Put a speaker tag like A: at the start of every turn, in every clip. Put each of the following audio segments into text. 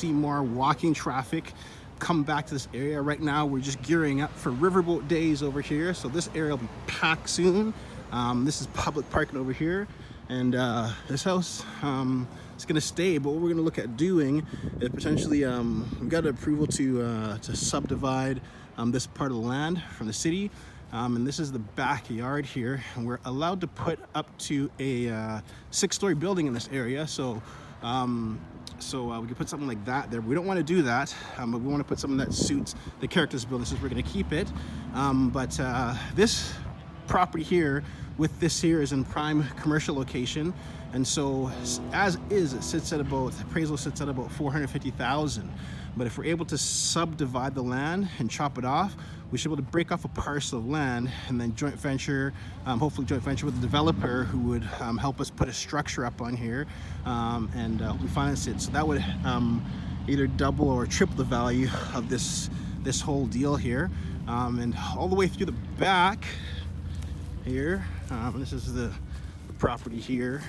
A: see more walking traffic come back to this area. Right now we're just gearing up for riverboat days over here, so this area will be packed soon. This is public parking over here, and this house is going to stay, but what we're going to look at doing is potentially we got approval to subdivide this part of the land from the city, and this is the backyard here, and we're allowed to put up to a 6-story building in this area. So we could put something like that there. We don't want to do that, but we want to put something that suits the character of this building, so we're going to keep it. But this property here with this here is in prime commercial location, and so as is, it sits at about, appraisal sits at about 450,000. But if we're able to subdivide the land and chop it off, we should be able to break off a parcel of land and then joint venture, hopefully joint venture with the developer who would help us put a structure up on here, and we finance it. So that would either double or triple the value of this whole deal here, and all the way through the back here. This is the property here.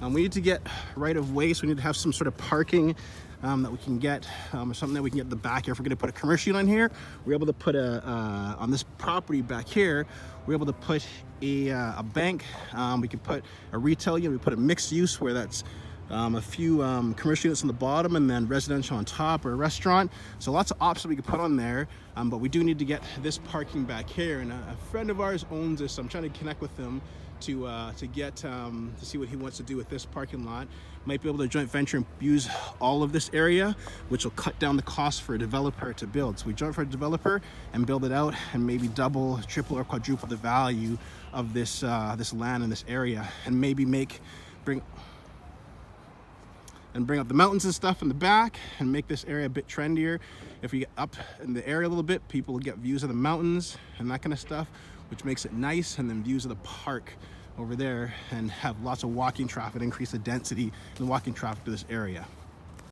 A: We need to get right of way, so we need to have some sort of parking that we can get, or something that we can get in the back here. If we're going to put a commercial unit on here, we're able to put on this property back here, we're able to put a bank. We could put a retail unit. We put a mixed use where that's a few commercial units on the bottom and then residential on top, or a restaurant. So lots of options we could put on there, but we do need to get this parking back here, and a friend of ours owns this, so I'm trying to connect with him to get to see what he wants to do with this parking lot. Might be able to joint venture and use all of this area, which will cut down the cost for a developer to build. So we joint for a developer and build it out, and maybe double, triple, or quadruple the value of this this land in this area, and maybe bring up the mountains and stuff in the back and make this area a bit trendier. If we get up in the area a little bit, people will get views of the mountains and that kind of stuff, which makes it nice, and then views of the park over there, and have lots of walking traffic, increase the density and walking traffic to this area.